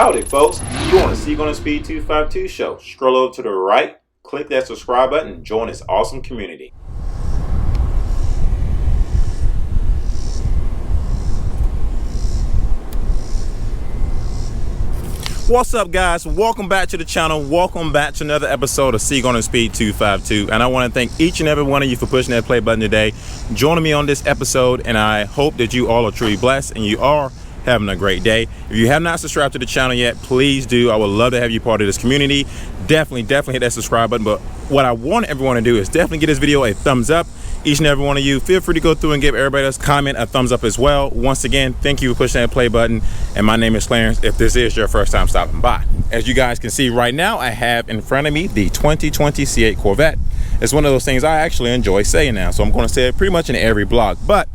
Howdy folks, you're on the C8 CORVETTE 252 show. Scroll over to the right, click that subscribe button, and join this awesome community. What's up guys, welcome back to the channel, welcome back to another episode of C8 CORVETTE 252, and I want to thank each and every one of you for pushing that play button today, joining me on this episode, and I hope that you all are truly blessed and you are having a great day. If you have not subscribed to the channel yet, please do. I would love to have you part of this community. Definitely hit that subscribe button. But what I want everyone to do is definitely give this video a thumbs up. Each and every one of you, feel free to go through and give everybody else comment a thumbs up as well. Once again, thank you for pushing that play button. And my name is Clarence, if this is your first time stopping by. As you guys can see right now, I have in front of me the 2020 C8 Corvette. It's one of those things I actually enjoy saying now, so I'm going to say it pretty much in every blog. But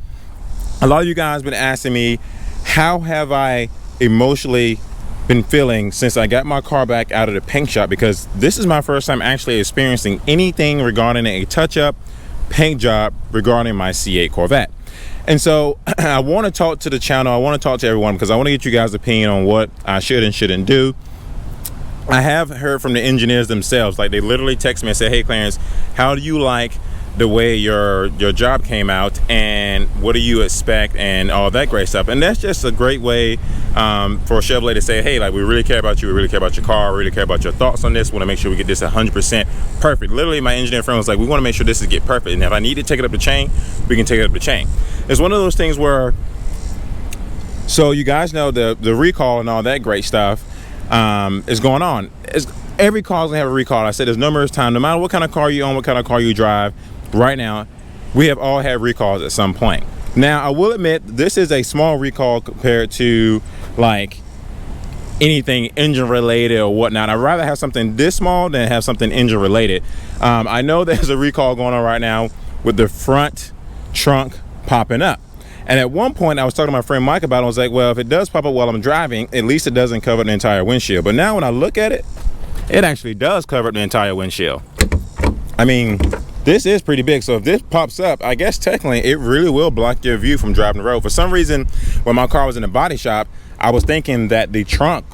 a lot of you guys have been asking me, how have I emotionally been feeling since I got my car back out of the paint shop? Because this is my first time actually experiencing anything regarding a touch-up paint job regarding my C8 Corvette. And so I want to talk to the channel, I want to talk to everyone, because I want to get you guys' opinion on what I should and shouldn't do. I have heard from the engineers themselves, like they literally text me and say, hey Clarence, how do you like the way your job came out, and what do you expect, and all that great stuff. And that's just a great way for Chevrolet to say, hey, like, we really care about you, we really care about your car, we really care about your thoughts on this, we want to make sure we get this 100% perfect. Literally my engineer friend was like, we want to make sure this is get perfect, and if I need to take it up the chain, we can take it up the chain. It's one of those things where, so you guys know the recall and all that great stuff is going on. Every car is gonna have a recall. I said there's numerous times, no matter what kind of car you own, what kind of car you drive, right now we have all had recalls at some point. Now I will admit this is a small recall compared to like anything engine related or whatnot. I'd rather have something this small than have something engine related. I know there's a recall going on right now with the front trunk popping up, and at one point I was talking to my friend Mike about it. I was like, well, if it does pop up while I'm driving, at least it doesn't cover the entire windshield. But now when I look at it, it actually does cover the entire windshield. I mean, this is pretty big, so if this pops up, I guess technically it really will block your view from driving the road. For some reason, when my car was in the body shop, I was thinking that the trunk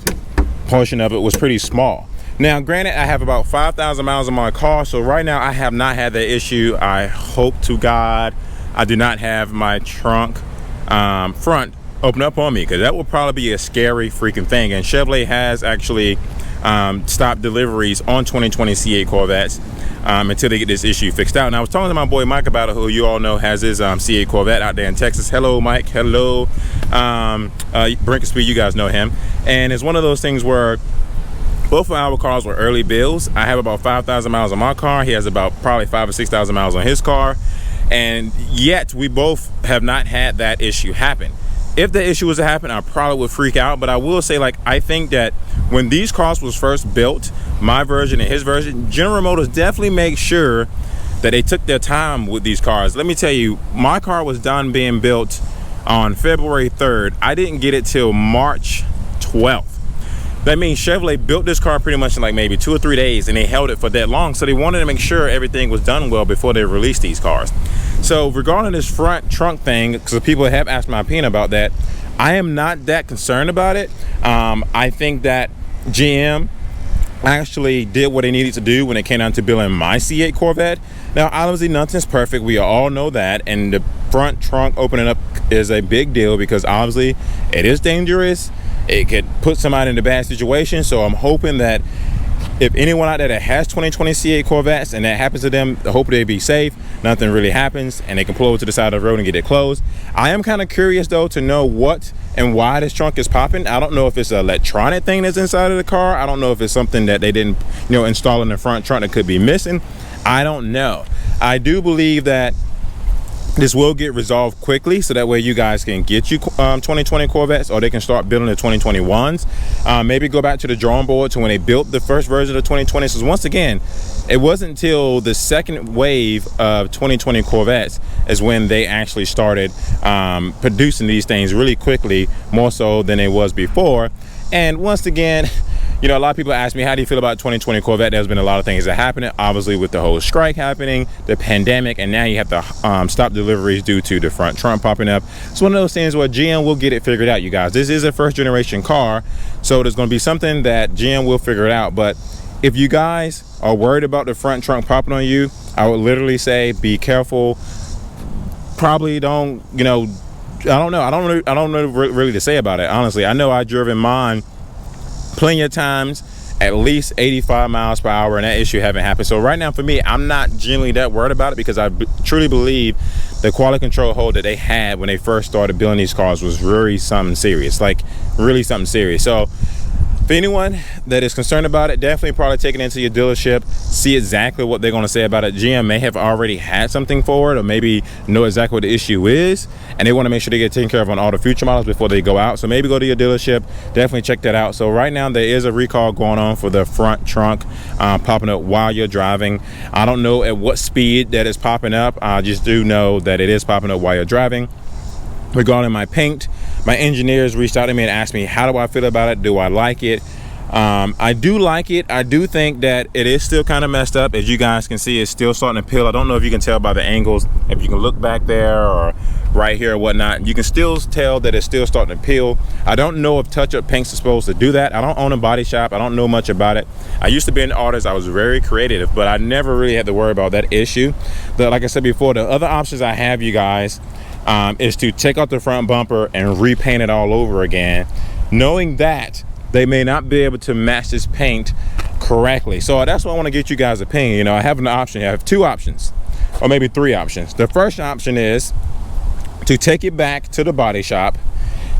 portion of it was pretty small. Now, granted, I have about 5,000 miles on my car, so right now I have not had that issue. I hope to God I do not have my trunk front open up on me, because that would probably be a scary freaking thing. And Chevrolet has actually stopped deliveries on 2020 C8 Corvettes until they get this issue fixed out. And I was talking to my boy Mike about it, who you all know has his C8 Corvette out there in Texas. Hello Mike, hello. Brink Speed, you guys know him. And it's one of those things where both of our cars were early builds. I have about 5,000 miles on my car. He has about probably 5,000 or 6,000 miles on his car, and yet we both have not had that issue happen. If the issue was to happen, I probably would freak out. But I will say, like, I think that when these cars was first built, my version and his version, General Motors definitely made sure that they took their time with these cars. Let me tell you, my car was done being built on February 3rd. I didn't get it till March 12th. That means Chevrolet built this car pretty much in like maybe 2 or 3 days, and they held it for that long. So they wanted to make sure everything was done well before they released these cars. So regarding this front trunk thing, because people have asked my opinion about that, I am not that concerned about it. I think that GM actually did what they needed to do when it came down to building my C8 Corvette. Now obviously nothing's perfect, we all know that, and the front trunk opening up is a big deal because obviously it is dangerous. It could put somebody in a bad situation. So I'm hoping that if anyone out there that has 2020 C8 Corvettes and that happens to them, I hope they be safe, nothing really happens, and they can pull over to the side of the road and get it closed. I am kind of curious though to know what and why this trunk is popping. I don't know if it's an electronic thing that's inside of the car. I don't know if it's something that they didn't, install in the front trunk that could be missing. I don't know. I do believe that this will get resolved quickly, so that way you guys can get you 2020 Corvettes, or they can start building the 2021s. Maybe go back to the drawing board to when they built the first version of the 2020s. So once again, it wasn't until the second wave of 2020 Corvettes is when they actually started producing these things really quickly, more so than it was before. And once again, You know, a lot of people ask me, how do you feel about 2020 Corvette? There's been a lot of things that happened, obviously, with the whole strike happening, the pandemic, and now you have to stop deliveries due to the front trunk popping up. It's one of those things where GM will get it figured out, you guys. This is a first generation car, so there's going to be something that GM will figure it out. But if you guys are worried about the front trunk popping on you, I would literally say be careful. Probably don't, you know, I don't know really to say about it, honestly. I know I've driven mine plenty of times at least 85 miles per hour, and that issue haven't happened. So right now for me, I'm not generally that worried about it, because I truly believe the quality control hold that they had when they first started building these cars was really something serious, like really something serious. So for anyone that is concerned about it, definitely probably take it into your dealership, see exactly what they're going to say about it. GM may have already had something for it, or maybe know exactly what the issue is, and they want to make sure they get taken care of on all the future models before they go out. So maybe go to your dealership, definitely check that out. So right now there is a recall going on for the front trunk popping up while you're driving. I don't know at what speed that is popping up. I just do know that it is popping up while you're driving. Regarding my paint, my engineers reached out to me and asked me, how do I feel about it? Do I like it? I do like it. I do think that it is still kind of messed up. As you guys can see, it's still starting to peel. I don't know if you can tell by the angles, if you can look back there or right here or whatnot, you can still tell that it's still starting to peel. I don't know if touch-up paints are supposed to do that. I don't own a body shop. I don't know much about it. I used to be an artist. I was very creative, but I never really had to worry about that issue. Like I said before, the other options I have, you guys, is to take out the front bumper and repaint it all over again, knowing that they may not be able to match this paint correctly. So that's why I want to get you guys' opinion. You know, I have an option. I have two options, or maybe three options. The first option is to take it back to the body shop,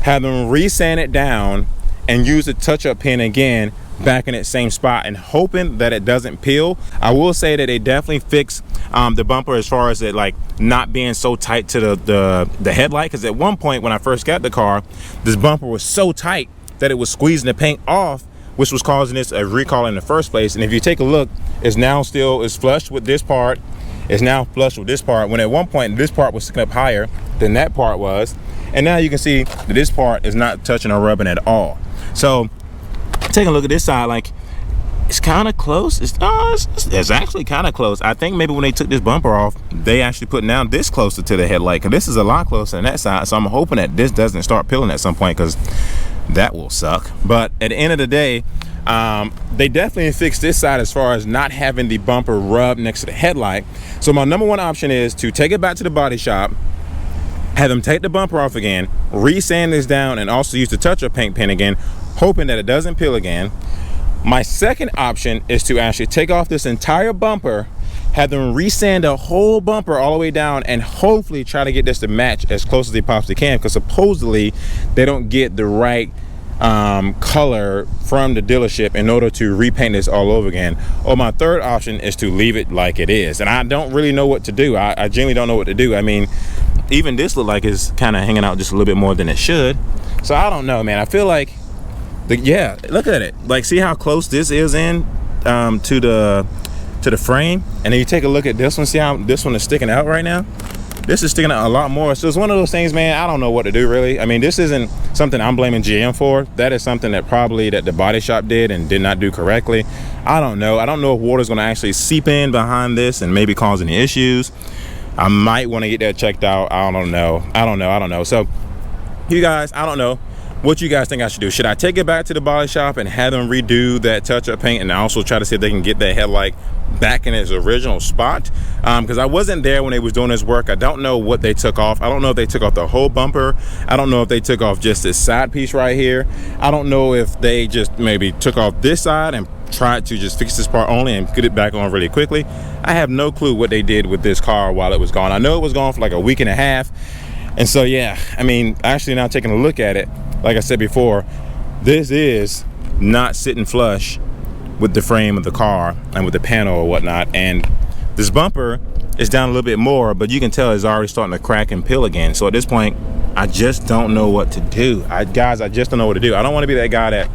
have them re-sand it down, and use the touch-up pen again back in that same spot, and hoping that it doesn't peel. I will say that they definitely fixed the bumper as far as it like not being so tight to the headlight, because at one point when I first got the car, this bumper was so tight that it was squeezing the paint off, which was causing this a recall in the first place. And if you take a look, it's now still is flush with this part. It's now flush with this part, when at one point this part was sticking up higher than that part was, and now you can see that this part is not touching or rubbing at all. So take a look at this side, like it's kind of close. It's actually kind of close. I think maybe when they took this bumper off, they actually put down this closer to the headlight, because this is a lot closer than that side. So I'm hoping that this doesn't start peeling at some point, because that will suck. But at the end of the day, they definitely fixed this side as far as not having the bumper rub next to the headlight. So my number one option is to take it back to the body shop, have them take the bumper off again, re-sand this down, and also use the touch-up paint pen again, hoping that it doesn't peel again. My second option is to actually take off this entire bumper, have them re-sand the whole bumper all the way down, and hopefully try to get this to match as close as they possibly can, because supposedly they don't get the right color from the dealership in order to repaint this all over again. Or my third option is to leave it like it is, and I don't really know what to do. I genuinely don't know what to do. I mean, even this look like it's kind of hanging out just a little bit more than it should. So I don't know, man. I feel like yeah, look at it. Like, see how close this is in to the frame, and then you take a look at this one. See how this one is sticking out right now? This is sticking out a lot more. So it's one of those things, man, I don't know what to do, really. I mean, this isn't something I'm blaming GM for. That is something that probably that the body shop did and did not do correctly. I don't know. I don't know if water's going to actually seep in behind this and maybe cause any issues. I might want to get that checked out. I don't know. So you guys, I don't know what you guys think I should do. Should I take it back to the body shop and have them redo that touch-up paint, and also try to see if they can get that headlight back in its original spot? Because I wasn't there when they was doing this work. I don't know what they took off. I don't know if they took off the whole bumper. I don't know if they took off just this side piece right here. I don't know if they just maybe took off this side and tried to just fix this part only and get it back on really quickly. I have no clue what they did with this car while it was gone. I know it was gone for like a week and a half. And so, yeah, I mean, actually now taking a look at it, like I said before, this is not sitting flush with the frame of the car and with the panel or whatnot. And this bumper is down a little bit more, but you can tell it's already starting to crack and peel again. So at this point, I just don't know what to do. Guys, I just don't know what to do. I don't want to be that guy that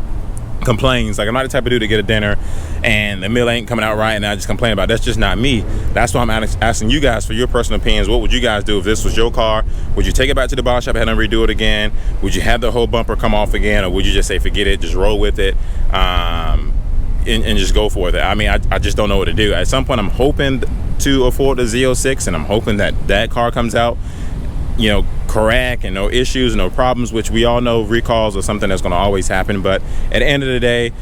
complains. Like, I'm not the type of dude to get a dinner and the meal ain't coming out right and I just complain about it. That's just not me. That's why I'm asking you guys for your personal opinions. What would you guys do if this was your car? Would you take it back to the body shop and have them redo it again? Would you have the whole bumper come off again, or would you just say forget it, just roll with it, and just go for it? I mean, I just don't know what to do. At some point, I'm hoping to afford the Z06, and I'm hoping that car comes out, you know, correct and no issues, no problems, which we all know recalls are something that's going to always happen. But at the end of the day,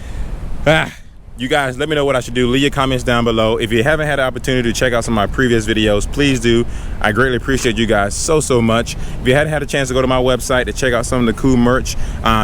you guys, let me know what I should do. Leave your comments down below. If you haven't had the opportunity to check out some of my previous videos, please do. I greatly appreciate you guys so much. If you hadn't had a chance to go to my website to check out some of the cool merch,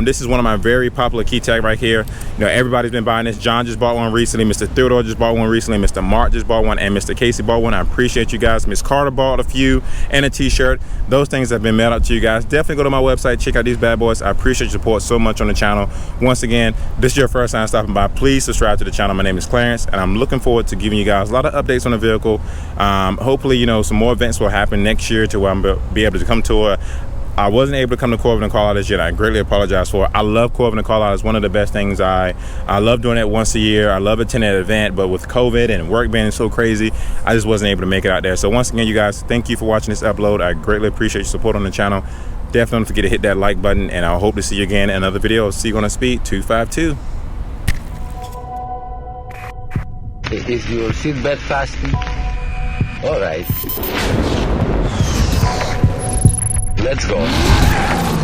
this is one of my very popular key tag right here. You know, everybody's been buying this. John just bought one recently. Mr. Theodore just bought one recently. Mr. Mark just bought one, and Mr. Casey bought one. I appreciate you guys. Miss Carter bought a few and a t-shirt. Those things have been mailed out to you guys. Definitely go to my website, check out these bad boys. I appreciate your support so much on the channel. Once again, this is your first time stopping by, please subscribe to the channel. My name is Clarence, and I'm looking forward to giving you guys a lot of updates on the vehicle. Hopefully, you know, some more events will happen next year to where I'm be able to come to I wasn't able to come to Corvette and Carlisle this year. I greatly apologize for it. I love Corvette and Carlisle. It's one of the best things. I love doing it once a year. I love attending an event, but with COVID and work being so crazy, I just wasn't able to make it out there. So once again, you guys, thank you for watching this upload. I greatly appreciate your support on the channel. Definitely don't forget to hit that like button, and I hope to see you again in another video. See you on Speed 252. Is your seatbelt fastened? All right. Let's go.